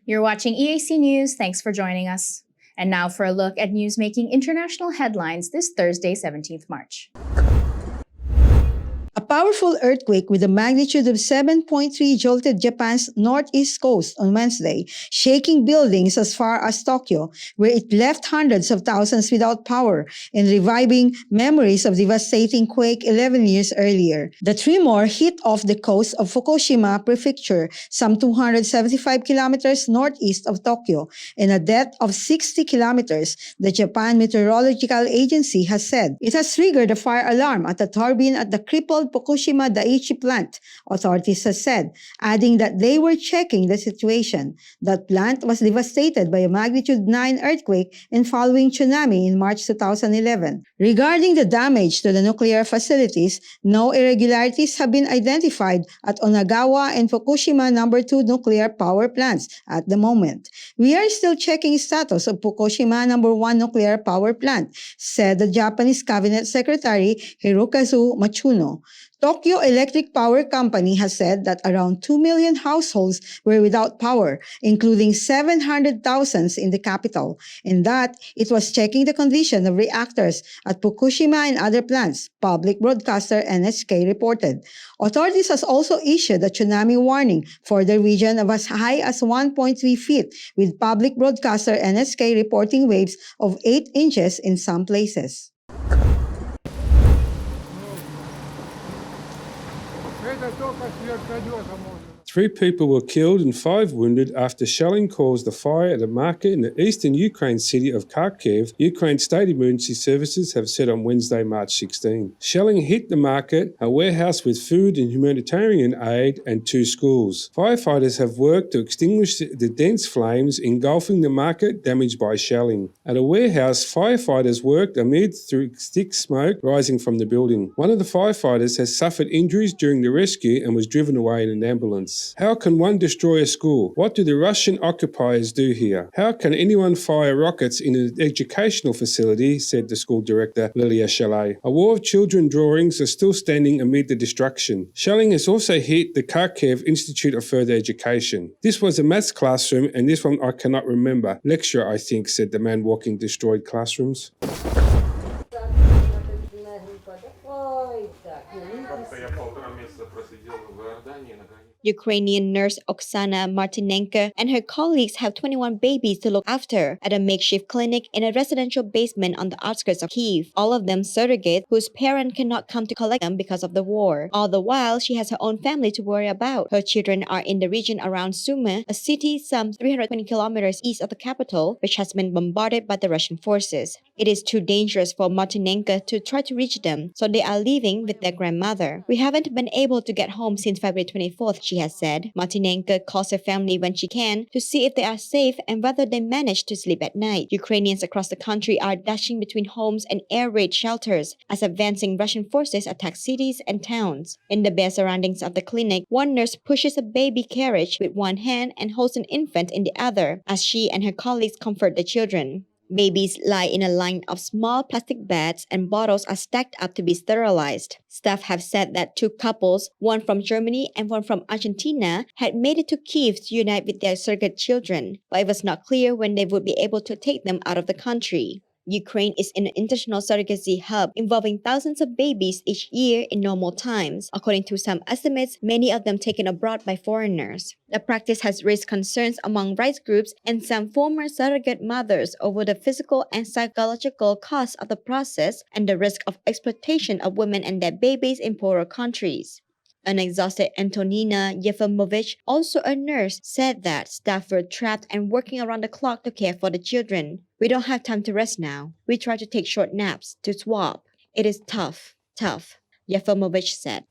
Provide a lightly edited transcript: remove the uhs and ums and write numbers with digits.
You're watching EAC News. Thanks for joining us. And now for a look at news making international headlines this Thursday, 17th March. A powerful earthquake with a magnitude of 7.3 jolted Japan's northeast coast on Wednesday, shaking buildings as far as Tokyo, where it left hundreds of thousands without power and reviving memories of devastating quake 11 years earlier. The tremor hit off the coast of Fukushima Prefecture, some 275 kilometers northeast of Tokyo, and a depth of 60 kilometers, the Japan Meteorological Agency has said. It has triggered a fire alarm at the turbine at the crippled Fukushima Daiichi plant, authorities have said, adding that they were checking the situation. That plant was devastated by a magnitude 9 earthquake and following tsunami in March 2011. Regarding the damage to the nuclear facilities, no irregularities have been identified at Onagawa and Fukushima No. 2 nuclear power plants at the moment. We are still checking status of Fukushima No. 1 nuclear power plant, said the Japanese Cabinet Secretary Hirokazu Matsuno. Tokyo Electric Power Company has said that around 2 million households were without power, including 700,000 in the capital, and that it was checking the condition of reactors at Fukushima and other plants, public broadcaster NHK reported. Authorities has also issued a tsunami warning for the region of as high as 1.3 feet, with public broadcaster NHK reporting waves of 8 inches in some places. Three people were killed and 5 wounded after shelling caused a fire at a market in the eastern Ukraine city of Kharkiv, Ukraine State Emergency Services have said on Wednesday, March 16. Shelling hit the market, a warehouse with food and humanitarian aid, and 2 schools. Firefighters have worked to extinguish the dense flames engulfing the market damaged by shelling. At a warehouse, firefighters worked amid thick smoke rising from the building. One of the firefighters has suffered injuries during the rescue and was driven away in an ambulance. How can one destroy a school? What do the Russian occupiers do here? How can anyone fire rockets in an educational facility, said the school director Lilia Chalet. A war of children drawings are still standing amid the destruction. Shelling has also hit the Kharkiv Institute of Further Education. This was a maths classroom and this one I cannot remember. Lecturer, I think, said the man walking destroyed classrooms. Ukrainian nurse Oksana Martinenko and her colleagues have 21 babies to look after at a makeshift clinic in a residential basement on the outskirts of Kyiv. All of them surrogates whose parent cannot come to collect them because of the war. All the while, she has her own family to worry about. Her children are in the region around Sumy, a city some 320 kilometers east of the capital, which has been bombarded by the Russian forces. It is too dangerous for Martinenko to try to reach them, so they are living with their grandmother. We haven't been able to get home since February 24th, she has said. Martinenko calls her family when she can to see if they are safe and whether they manage to sleep at night. Ukrainians across the country are dashing between homes and air raid shelters as advancing Russian forces attack cities and towns. In the bare surroundings of the clinic, one nurse pushes a baby carriage with one hand and holds an infant in the other as she and her colleagues comfort the children. Babies lie in a line of small plastic bags and bottles are stacked up to be sterilized. Staff have said that 2 couples, one from Germany and one from Argentina, had made it to Kyiv to unite with their surrogate children, but it was not clear when they would be able to take them out of the country. Ukraine is an international surrogacy hub involving thousands of babies each year in normal times. According to some estimates, many of them taken abroad by foreigners. The practice has raised concerns among rights groups and some former surrogate mothers over the physical and psychological costs of the process and the risk of exploitation of women and their babies in poorer countries. An exhausted Antonina Yefimovich, also a nurse, said that staff were trapped and working around the clock to care for the children. We don't have time to rest now. We try to take short naps, to swap. It is tough, Yefimovich said.